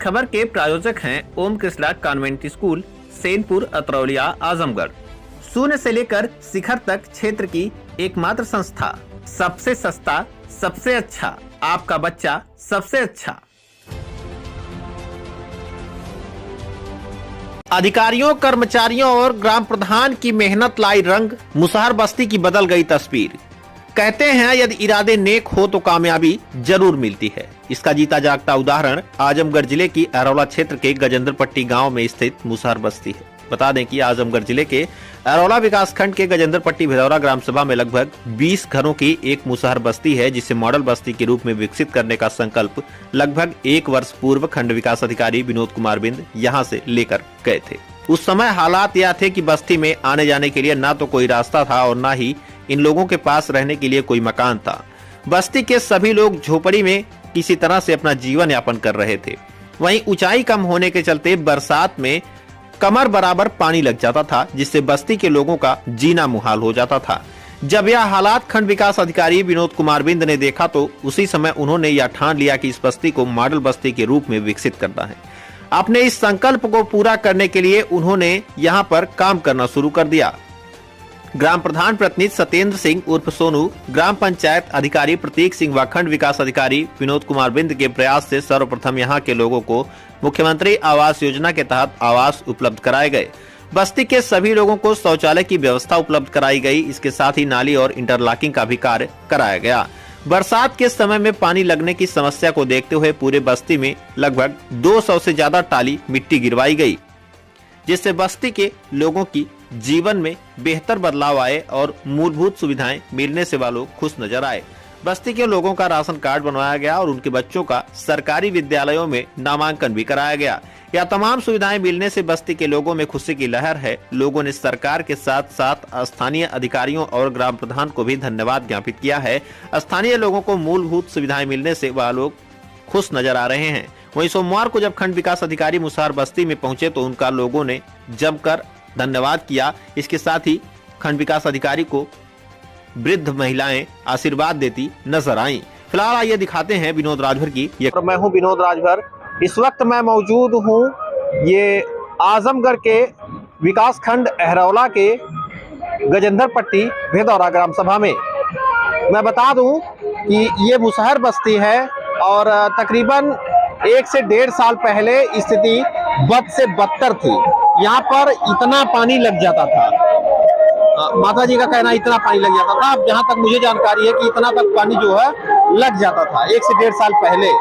खबर के प्रायोजक हैं ओम कृष्णा कॉन्वेंट स्कूल, सेनपुर, अतरौलिया, आजमगढ़। शून्य से लेकर शिखर तक क्षेत्र की एकमात्र संस्था। सबसे सस्ता, सबसे अच्छा, आपका बच्चा सबसे अच्छा। अधिकारियों, कर्मचारियों और ग्राम प्रधान की मेहनत लाई रंग, मुसहर बस्ती की बदल गई तस्वीर। कहते हैं यदि इरादे नेक हो तो कामयाबी जरूर मिलती है। इसका जीता जागता उदाहरण आजमगढ़ जिले की अरौला क्षेत्र के गजेंद्रपट्टी गांव में स्थित मुसहर बस्ती है। बता दें कि आजमगढ़ जिले के अरौला विकासखंड के गजेंद्रपट्टी भिदौरा ग्राम सभा में लगभग 20 घरों की एक मुसहर बस्ती है, जिसे मॉडल बस्ती के रूप में विकसित करने का संकल्प लगभग 1 वर्ष पूर्व खंड विकास अधिकारी विनोद कुमार बिंद यहां से लेकर गए थे। उस समय हालात यह थे कि बस्ती में आने जाने के लिए ना तो कोई रास्ता था और ना ही इन लोगों के पास रहने के लिए कोई मकान था। बस्ती के सभी लोग झोपड़ी में किसी तरह से अपना जीवन यापन कर रहे थे। वहीं ऊंचाई कम होने के चलते बरसात में कमर बराबर पानी लग जाता था, जिससे बस्ती के लोगों का जीना मुहाल हो जाता था। जब यह हालात खंड विकास अधिकारी विनोद कुमार बिंद ने देखा तो उसी समय उन्होंने यह ठान लिया कि इस बस्ती को मॉडल बस्ती के रूप में विकसित करना है। अपने इस संकल्प को पूरा करने के लिए उन्होंने यहाँ पर काम करना शुरू कर दिया। ग्राम प्रधान प्रतिनिधि सत्येंद्र सिंह उर्फ सोनू, ग्राम पंचायत अधिकारी प्रतीक सिंह व खंड विकास अधिकारी विनोद कुमार बिंद के प्रयास से सर्वप्रथम यहाँ के लोगों को मुख्यमंत्री आवास योजना के तहत आवास उपलब्ध कराए गए। बस्ती के सभी लोगों को शौचालय की व्यवस्था उपलब्ध कराई गई। इसके साथ ही नाली और इंटरलॉकिंग का भी कार्य कराया गया। बरसात के समय में पानी लगने की समस्या को देखते हुए पूरे बस्ती में लगभग 200 से ज्यादा टाली मिट्टी गिरवाई गई, जिससे बस्ती के लोगों की जीवन में बेहतर बदलाव आए और मूलभूत सुविधाएं मिलने से वह लोग खुश नजर आए। बस्ती के लोगों का राशन कार्ड बनवाया गया और उनके बच्चों का सरकारी विद्यालयों में नामांकन भी कराया गया। यह तमाम सुविधाएं मिलने से बस्ती के लोगों में खुशी की लहर है। लोगों ने सरकार के साथ साथ स्थानीय अधिकारियों और ग्राम प्रधान को भी धन्यवाद ज्ञापित किया है। स्थानीय लोगों को मूलभूत सुविधाएं मिलने से वह लोग खुश नजर आ रहे हैं। वहीं सोमवार को जब खंड विकास अधिकारी मुसहर बस्ती में पहुंचे तो उनका लोगों ने जमकर धन्यवाद किया। इसके साथ ही खंड विकास अधिकारी को वृद्ध महिलाएं आशीर्वाद देती नजर आईं। फिलहाल आइए दिखाते हैं विनोद राजभर की ये। मैं हूं विनोद राजभर। इस वक्त मैं मौजूद हूं ये आजमगढ़ के विकास खंड अरौला के गजेंद्रपट्टी भिदौरा ग्राम सभा में। मैं बता दूं कि ये मुसहर बस्ती है और तकरीबन 1 से 1.5 साल पहले स्थिति बद से बदतर थी। यहाँ पर इतना पानी लग जाता था, माता जी का कहना इतना पानी लग जाता था। अब जहाँ तक मुझे जानकारी है कि इतना तक पानी जो है लग जाता था 1 से 1.5 साल पहले।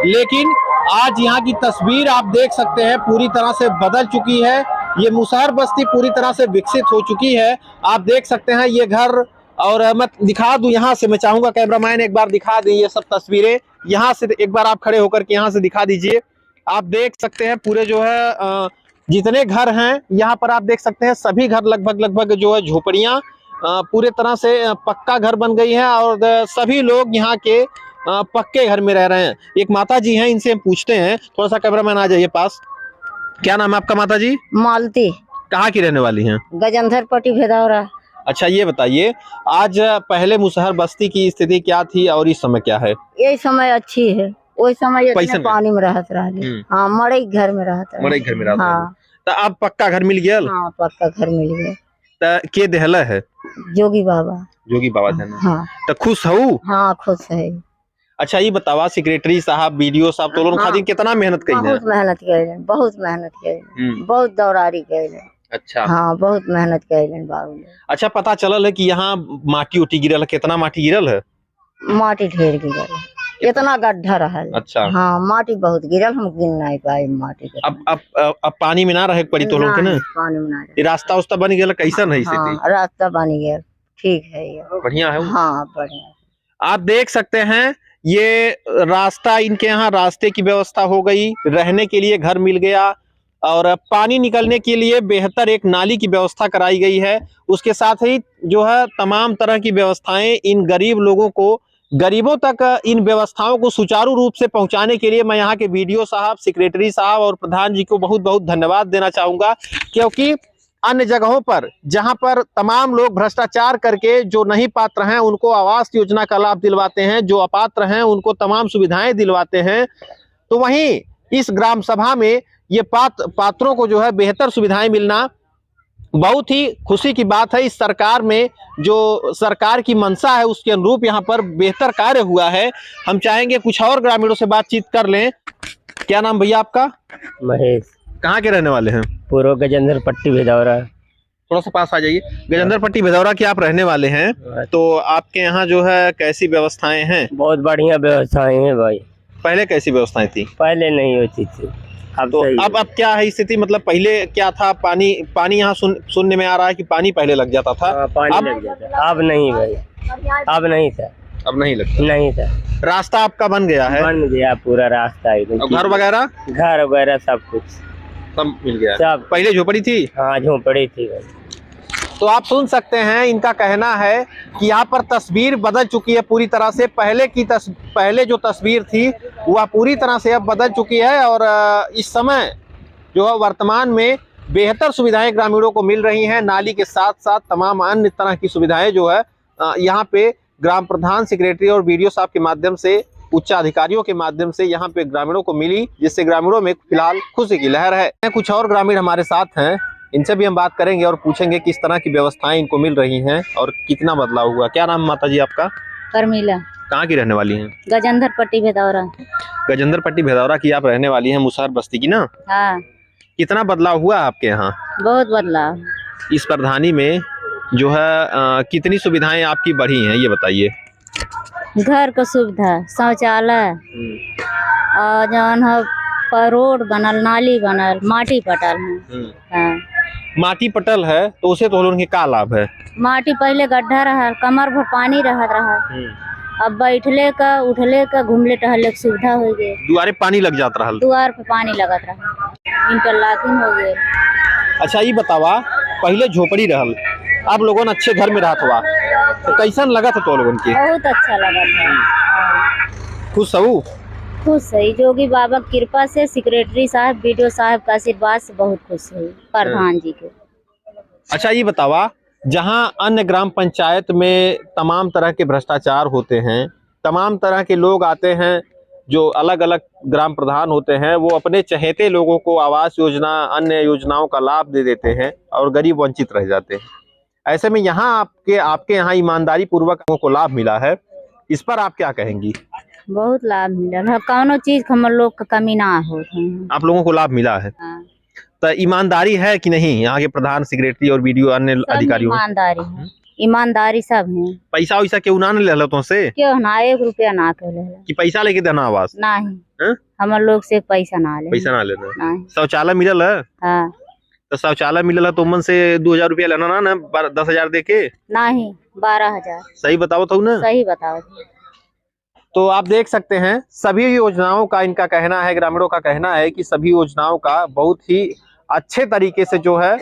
लेकिन आज यहाँ की तस्वीर आप देख सकते हैं पूरी तरह से बदल चुकी है। ये मुसहर बस्ती पूरी तरह से विकसित हो चुकी है। आप देख सकते हैं ये घर, और मैं दिखा दूं यहाँ से, मैं चाहूंगा कैमरामैन एक बार दिखा दें ये सब तस्वीरें। यहाँ से एक बार आप खड़े होकर के यहाँ से दिखा दीजिए। आप देख सकते हैं पूरे जो है जितने घर हैं यहाँ पर आप देख सकते हैं सभी घर लगभग जो है झोपड़ियाँ पूरे तरह से पक्का घर बन गई है और सभी लोग यहाँ के पक्के घर में रह रहे हैं। एक माता जी हैं, इनसे हम पूछते हैं। थोड़ा सा कैमरामैन आ जाइए पास। क्या नाम है आपका माता जी? मालती। कहाँ की रहने वाली हैं? गजेंद्रपट्टी भिदौरा। अच्छा, ये बताइए आज पहले मुसहर बस्ती की स्थिति क्या थी और इस समय क्या है? ये समय अच्छी है, वही समय पानी में रहत रहे। हाँ, मड़ई घर में रहत रहे। मड़ई घर में रहत रहे। हाँ। तो अब पक्का घर मिल गया? हाँ, पक्का घर मिल गया। तो के देहला है? जोगी बाबा। जोगी बाबा देना। हाँ। तो खुश हूँ? हाँ, खुश है। अच्छा, ये बतावा सेक्रेटरी साहब, बीडीओ साहब तो लोग खातिर कितना मेहनत करी? बहुत मेहनत करे, बहुत मेहनत करे, बहुत दौरारी करे। अच्छा। हाँ, बहुत मेहनत करे बाबू। अच्छा, पता चलल है कि यहाँ माटी उटी गिरल है? कितना माटी गिरल है? माटी ढेर गिरल है, इतना गड्ढा रहा। अच्छा। हाँ, माटी बहुत गिरल, हम गिन नहीं पाए माटी। अब पानी में ना रहे पड़ी तो लोग के ना? पानी में ना रहे। रास्ता उस्ता बन गया कैसा नहीं? हाँ, रास्ता बन गया, ठीक है, बढ़िया है। हाँ, बढ़िया। आप देख सकते हैं ये रास्ता, इनके यहाँ रास्ते की व्यवस्था हो गई, रहने के लिए घर मिल गया और पानी निकलने के लिए बेहतर एक नाली की व्यवस्था कराई गई है। उसके साथ ही जो है तमाम तरह की व्यवस्थाएं इन गरीब लोगों को, गरीबों तक इन व्यवस्थाओं को सुचारू रूप से पहुंचाने के लिए मैं यहाँ के बीडीओ साहब, सेक्रेटरी साहब और प्रधान जी को बहुत बहुत धन्यवाद देना चाहूंगा। क्योंकि अन्य जगहों पर जहां पर तमाम लोग भ्रष्टाचार करके जो नहीं पात्र हैं उनको आवास योजना का लाभ दिलवाते हैं, जो अपात्र हैं उनको तमाम सुविधाएं दिलवाते हैं, तो वहीं इस ग्राम सभा में ये पात्रों को जो है बेहतर सुविधाएं मिलना बहुत ही खुशी की बात है। इस सरकार में जो सरकार की मंशा है उसके अनुरूप यहाँ पर बेहतर कार्य हुआ है। हम चाहेंगे कुछ और ग्रामीणों से बातचीत कर लें। क्या नाम भैया आपका? महेश। कहाँ के रहने वाले हैं? पूर्व गजेंद्र पट्टी भिदौरा। थोड़ा सा पास आ जाइए। गजेंद्र पट्टी भिदौरा के आप रहने वाले हैं, तो आपके यहाँ जो है कैसी व्यवस्थाएं हैं? बहुत बढ़िया व्यवस्थाएं हैं भाई। पहले कैसी व्यवस्थाएं थी? पहले नहीं होती थी। तो अब क्या है स्थिति? मतलब पहले क्या था? पानी यहाँ सुनने में आ रहा है कि पानी पहले लग जाता था। पानी लग जाता। अब नहीं भाई, अब नहीं था। अब नहीं लगता? नहीं था। रास्ता आपका बन गया है? बन गया पूरा रास्ता। घर वगैरह? घर वगैरह सब कुछ सब मिल गया। सब। पहले झोपड़ी थी? हाँ झोपड़ी थी भाई। तो आप सुन सकते हैं, इनका कहना है कि यहाँ पर तस्वीर बदल चुकी है पूरी तरह से। पहले जो तस्वीर थी वह पूरी तरह से अब बदल चुकी है और इस समय जो है वर्तमान में बेहतर सुविधाएं ग्रामीणों को मिल रही हैं। नाली के साथ साथ तमाम अन्य तरह की सुविधाएं जो है यहाँ पे ग्राम प्रधान, सेक्रेटरी और बीडीओ साहब के माध्यम से, उच्च अधिकारियों के माध्यम से यहाँ पे ग्रामीणों को मिली, जिससे ग्रामीणों में फिलहाल खुशी की लहर है। कुछ और ग्रामीण हमारे साथ हैं, इनसे भी हम बात करेंगे और पूछेंगे किस तरह की व्यवस्थाएं इनको मिल रही हैं और कितना बदलाव हुआ। क्या नाम माता जी आपका? परमीला। कहाँ की रहने वाली हैं? गजेंद्र पट्टी भिदौरा। गजेंद्र पट्टी भिदौरा की आप रहने वाली हैं, मुसहर बस्ती की ना? हाँ। कितना बदलाव हुआ आपके यहाँ? बहुत बदलाव। इस प्रधानी में जो है कितनी सुविधाएं आपकी बढ़ी हैं ये बताइए। घर का सुविधा, शौचालय और जौन है रोड बनल, नाली बनल, माटी पटल है। हाँ। माटी पटल है तो उसे तो उनके का लाभ है? माटी पहले गड्ढा रहा, कमर भर पानी रहा। अब बैठले का, उठले का, घूमले टहले की सुविधा हो गई। दुआरे पानी लग जाता रहा? दुआर पे पानी लगत रहा, इंटरलॉकिंग हो गए। अच्छा ये बतावा, पहले झोपड़ी रहल, आप लोगों ने अच्छे घर में रहत हुआ, तो कैसन लगा था तो लोगों की? बहुत अच्छा लगा था। खुश हो? खुश है। जोगी बाबा की कृपा से, सेक्रेटरी साहब, बीडीओ साहब का आशीर्वाद से बहुत खुश हुई, प्रधान जी के। अच्छा ये बतावा, जहां अन्य ग्राम पंचायत में तमाम तरह के भ्रष्टाचार होते हैं, तमाम तरह के लोग आते हैं जो अलग अलग ग्राम प्रधान होते हैं, वो अपने चहेते लोगों को आवास योजना, अन्य योजनाओं का लाभ दे देते हैं और गरीब वंचित रह जाते हैं। ऐसे में यहाँ आपके यहाँ ईमानदारी पूर्वक को लाभ मिला है, इस पर आप क्या कहेंगी? बहुत लाभ मिला, कौनो चीज हम लोग का कमी ना हो। आप लोगों को लाभ मिला है? हाँ। तो ईमानदारी है कि नहीं यहाँ के प्रधान, सेक्रेटरी और बीडीओ अन्य अधिकारियों? ईमानदारी है, ईमानदारी सब है। पैसा वैसा क्यों ना ले तुमसे? क्यों ना, 1 रुपया ना के ले कि पैसा लेके देना आवास? नहीं, हम लोग से पैसा ना लेना। शौचालय मिलल है? हाँ। तो शौचालय मिलल है तो मन से 2000 रुपया लेना ना 10,000 दे के? नहीं, 12,000। सही बताओ तो ना? सही बताओ। तो आप देख सकते हैं सभी योजनाओं का, इनका कहना है, ग्रामीणों का कहना है कि सभी योजनाओं का बहुत ही अच्छे तरीके से जो है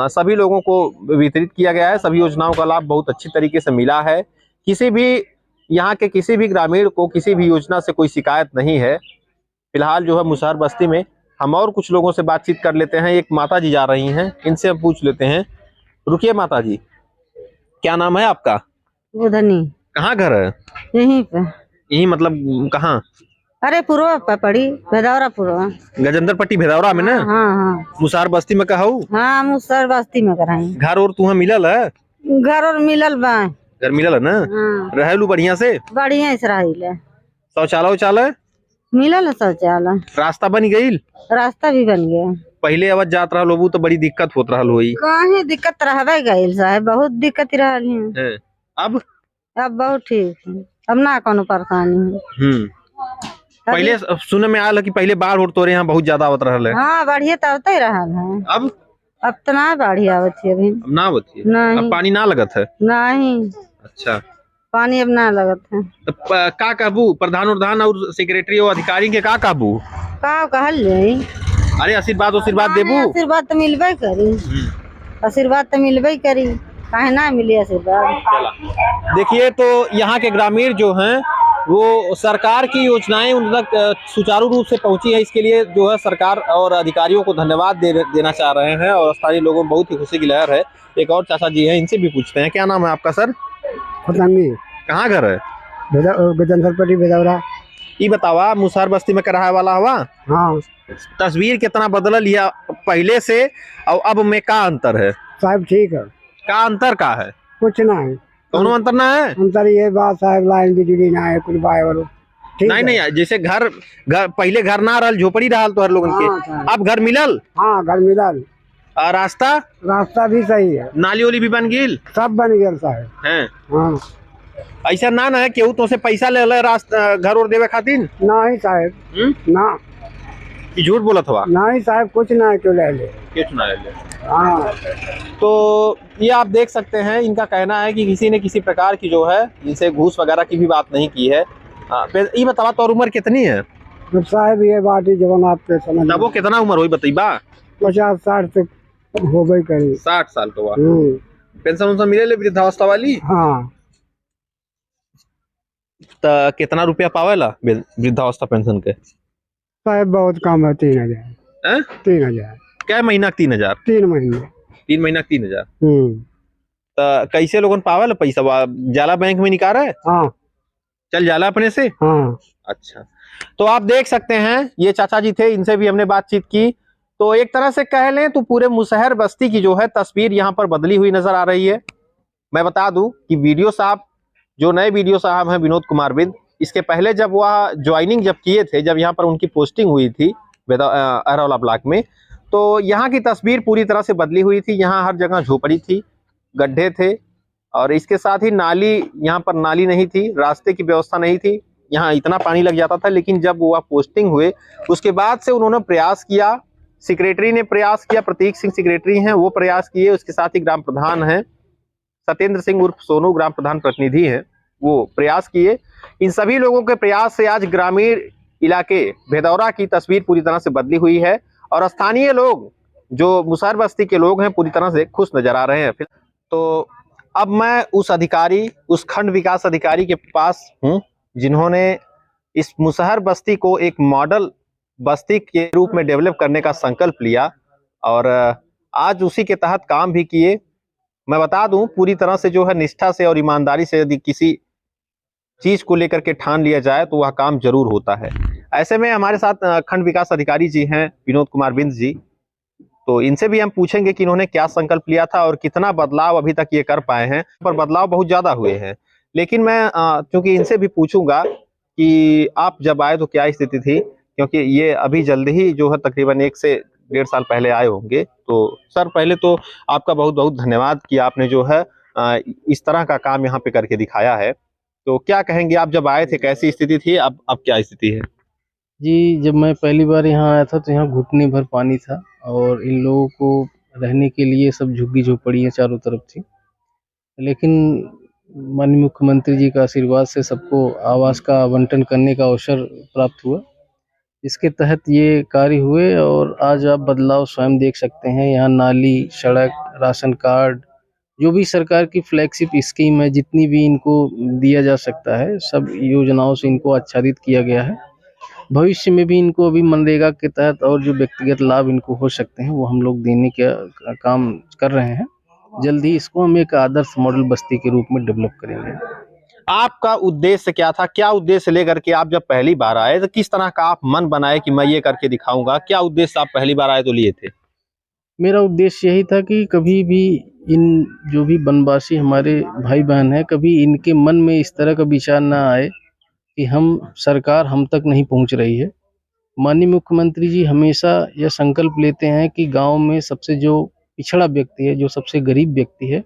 सभी लोगों को वितरित किया गया है। सभी योजनाओं का लाभ बहुत अच्छी तरीके से मिला है। किसी भी यहाँ के किसी भी ग्रामीण को किसी भी योजना से कोई शिकायत नहीं है। फिलहाल जो है मुसहर बस्ती में हम और कुछ लोगों से बातचीत कर लेते हैं। एक माता जी जा रही हैं, इनसे हम पूछ लेते हैं। रुकिए माता जी, क्या नाम है आपका? बुधनी। कहाँ घर है? यहीं पे। यही मतलब कहाँ? अरे पूर्व पे पड़ी, भिदौरा पूर्व। गजेंद्र पट्टी भिदौरा में ना? हाँ हाँ। मुसहर बस्ती में कहू? हाँ मुसहर बस्ती में कराई। घर और तुम्हें मिलल है? घर और मिलल बा। घर मिलल है ना? हाँ। रहलू बढ़िया से? बढ़िया से रही। शौचालय उचालय मिलल है? शौचालय। रास्ता बन गई? रास्ता भी बन गया। पहले आवाज जात रहा लोगों तो बड़ी दिक्कत होत रहा हुई। कहीं दिक्कत रहबे गई साहब, बहुत दिक्कत रही। अब बहुत ठीक है, अब ना कोनो परेशानी है। पहले सुने में आया कि पहले बाढ़ उठ तो यहाँ बहुत ज्यादा आवत रहा है। हाँ बढ़िया तो आवते रहा है। अब तो ना बढ़िया आवत है अभी। अब ना आवत है? नहीं। अब पानी ना लगत है? नहीं। अच्छा, पानी अब ना लगत है। तो का काबू प्रधान और सेक्रेटरी और अधिकारी के का काबू का कहल जाई? अरे आशीर्वाद देबू? आशीर्वाद तो मिलबे करी, आशीर्वाद तो मिलबे करी, काहे ना मिली आशीर्वाद। देखिए तो यहाँ के ग्रामीण जो हैं वो सरकार की योजनाएं उन तक सुचारू रूप से पहुंची है, इसके लिए जो है सरकार और अधिकारियों को धन्यवाद देना चाह रहे हैं और स्थानीय लोगों में बहुत ही खुशी की लहर है। एक और चाचा जी हैं, इनसे भी पूछते हैं। क्या नाम है आपका सर? खुदानी। कहाँ घर है? गजेंद्र पट्टी भिदौरा। ये बतावा मुसहर बस्ती में कराया वाला हुआ हाँ तस्वीर कितना बदलल है पहले से और अब में का अंतर है? साहब ठीक है, का अंतर का है? कुछ ना है कौनो अंतर ना है? अंतर ये बात साहब, लाइन बिजली ना है, कुछ बाय वालों ठीक नहीं है। नहीं, जैसे घर पहले घर ना रहल, झोपड़ी रहल तो हर लोगन हाँ, के, साहब। अब घर मिलल। हाँ घर मिलल, रास्ता रास्ता भी सही है, नाली उली भी बन गिल सब बन गया साहब। हैं। हाँ ऐसा ना है केहू तो से पैसा ले ले रास्ता घर और देवे खातिर? नहीं साहब, ना कि झूठ बोलत हुआ? नहीं साहब, कुछ ना है, क्यों ले ले। कुछ ना ले। हाँ तो ये आप देख सकते हैं, इनका कहना है कि किसी ने किसी प्रकार की जो है इनसे घूस वगैरह की भी बात नहीं की है। ये बतावा तो उम्र कितनी है? तो साहब ये बात ही जब आपके समझ तब वो कितना उम्र हुई बताइबा? 50-60 तक हो गई करीब। 60 साल का हुआ। पेंशन उनसे मिले ले वृद्धावस्था वाली? हाँ तो कितना रुपया पावेला वृद्धावस्था पेंशन के? साहब बहुत कम है, 3000। 3000 क्या महीना 3000? 3 महीने। 3 महीना 3000। तो कैसे लोगन पावेला पैसा? जाला बैंक में निकाल है? हाँ चल जाला अपने से? हाँ। अच्छा, तो आप देख सकते हैं ये चाचा जी थे, इनसे भी हमने बातचीत की। तो एक तरह से कह लें तो पूरे मुसहर बस्ती की जो है तस्वीर यहाँ पर बदली हुई नजर आ रही है। मैं बता दूं कि वीडियो साहब, जो नए वीडियो साहब हैं विनोद कुमार बिंद, इसके पहले जब वह ज्वाइनिंग जब किए थे, जब यहाँ पर उनकी पोस्टिंग हुई थी अरौला ब्लॉक में, तो यहाँ की तस्वीर पूरी तरह से बदली हुई थी। यहाँ हर जगह झोपड़ी थी, गड्ढे थे, और इसके साथ ही नाली, यहाँ पर नाली नहीं थी, रास्ते की व्यवस्था नहीं थी, यहाँ इतना पानी लग जाता था। लेकिन जब वह पोस्टिंग हुए उसके बाद से उन्होंने प्रयास किया, सेक्रेटरी ने प्रयास किया, प्रतीक सिंह सेक्रेटरी हैं, वो प्रयास किए, उसके साथ ही ग्राम प्रधान हैं सत्येंद्र सिंह उर्फ सोनू, ग्राम प्रधान प्रतिनिधि हैं, वो प्रयास किए। इन सभी लोगों के प्रयास से आज ग्रामीण इलाके भेदौरा की तस्वीर पूरी तरह से बदली हुई है और स्थानीय लोग, जो मुसहर बस्ती के लोग हैं, पूरी तरह से खुश नजर आ रहे हैं। तो अब मैं उस अधिकारी, उस खंड विकास अधिकारी के पास हूँ जिन्होंने इस मुसहर बस्ती को एक मॉडल बस्ती के रूप में डेवलप करने का संकल्प लिया और आज उसी के तहत काम भी किए। मैं बता दूं, पूरी तरह से जो है निष्ठा से और ईमानदारी से यदि किसी चीज को लेकर के ठान लिया जाए तो वह काम जरूर होता है। ऐसे में हमारे साथ खंड विकास अधिकारी जी हैं विनोद कुमार बिंद जी, तो इनसे भी हम पूछेंगे कि इन्होंने क्या संकल्प लिया था और कितना बदलाव अभी तक ये कर पाए हैं। पर बदलाव बहुत ज्यादा हुए हैं, लेकिन मैं क्योंकि इनसे भी पूछूंगा कि आप जब आए तो क्या स्थिति थी, क्योंकि ये अभी जल्दी ही जो है तकरीबन 1 से 1.5 साल पहले आए होंगे। तो सर, पहले तो आपका बहुत बहुत धन्यवाद कि आपने जो है इस तरह का काम यहाँ पे करके दिखाया है। तो क्या कहेंगे, आप जब आए थे कैसी स्थिति थी, अब क्या स्थिति है? जी, जब मैं पहली बार यहाँ आया था तो यहाँ घुटने भर पानी था और इन लोगों को रहने के लिए सब झुग्गी झोपड़ियाँ चारों तरफ थी। लेकिन माननीय मुख्यमंत्री जी का आशीर्वाद से सबको आवास का आवंटन करने का अवसर प्राप्त हुआ। इसके तहत ये कार्य हुए और आज आप बदलाव स्वयं देख सकते हैं। यहाँ नाली, सड़क, राशन कार्ड, जो भी सरकार की फ्लैगशिप स्कीम है, जितनी भी इनको दिया जा सकता है, सब योजनाओं से इनको आच्छादित किया गया है। भविष्य में भी इनको अभी मनरेगा के तहत और जो व्यक्तिगत लाभ इनको हो सकते हैं वो हम लोग देने का काम कर रहे हैं। जल्दी इसको हम एक आदर्श मॉडल बस्ती के रूप में डेवलप करेंगे। आपका उद्देश्य क्या था? क्या उद्देश्य लेकर के आप जब पहली बार आए तो किस तरह का आप मन बनाए कि मैं ये करके दिखाऊंगा? क्या उद्देश्य आप पहली बार आए तो लिए थे? मेरा उद्देश्य यही था कि कभी भी इन जो भी वनवासी हमारे भाई बहन हैं, कभी इनके मन में इस तरह का विचार ना आए कि सरकार हम तक नहीं पहुंच रही है। माननीय मुख्यमंत्री जी हमेशा यह संकल्प लेते हैं कि गांव में सबसे जो पिछड़ा व्यक्ति है, जो सबसे गरीब व्यक्ति है,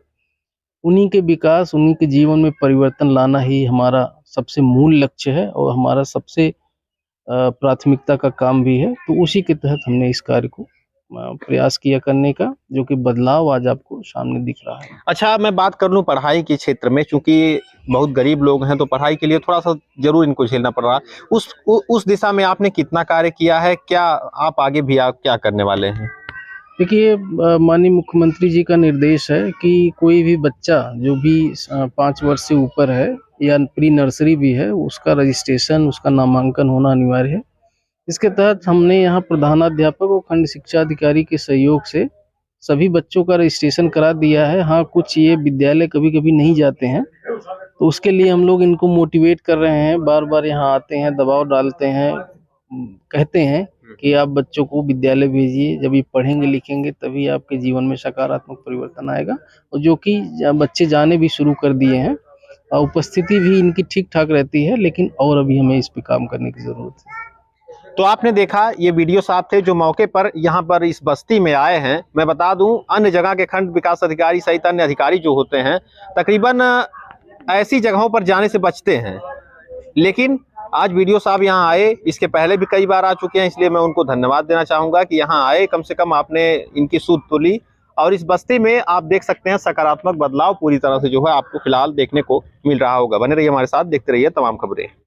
उन्हीं के विकास, उन्हीं के जीवन में परिवर्तन लाना ही हमारा सबसे मूल लक्ष्य है और हमारा सबसे प्राथमिकता का काम भी है। तो उसी के तहत हमने इस कार्य को प्रयास किया करने का, जो कि बदलाव आज आपको सामने दिख रहा है। अच्छा, मैं बात कर लूँ पढ़ाई के क्षेत्र में, चूंकि बहुत गरीब लोग हैं तो पढ़ाई के लिए थोड़ा सा जरूर इनको झेलना पड़ रहा है। उस दिशा में आपने कितना कार्य किया है? क्या आप आगे भी क्या करने वाले हैं? देखिए, माननीय मुख्यमंत्री जी का निर्देश है कि कोई भी बच्चा जो भी 5 वर्ष से ऊपर है या प्री नर्सरी भी है, उसका रजिस्ट्रेशन, उसका नामांकन होना अनिवार्य है। इसके तहत हमने यहाँ प्रधानाध्यापक और खंड शिक्षा अधिकारी के सहयोग से सभी बच्चों का रजिस्ट्रेशन करा दिया है। हाँ, कुछ ये विद्यालय कभी कभी नहीं जाते हैं, तो उसके लिए हम लोग इनको मोटिवेट कर रहे हैं, बार बार यहाँ आते हैं, दबाव डालते हैं, कहते हैं कि आप बच्चों को विद्यालय भेजिए, जब ये पढ़ेंगे लिखेंगे तभी आपके जीवन में सकारात्मक परिवर्तन आएगा। और जो कि बच्चे जाने भी शुरू कर दिए हैं और उपस्थिति भी इनकी ठीक ठाक रहती है, लेकिन और अभी हमें इस पे काम करने की जरूरत है। तो आपने देखा ये वीडियो साहब थे जो मौके पर यहाँ पर इस बस्ती में आए हैं। मैं बता दूं अन्य जगह के खंड विकास अधिकारी सहित अन्य अधिकारी जो होते हैं तकरीबन ऐसी जगहों पर जाने से बचते हैं, लेकिन आज वीडियो साहब यहाँ आए। इसके पहले भी कई बार आ चुके हैं, इसलिए मैं उनको धन्यवाद देना चाहूंगा कि यहाँ आए, कम से कम आपने इनकी सूद तो ली। और इस बस्ती में आप देख सकते हैं सकारात्मक बदलाव पूरी तरह से जो है आपको फिलहाल देखने को मिल रहा होगा। बने रहिए हमारे साथ, देखते रहिए तमाम खबरें।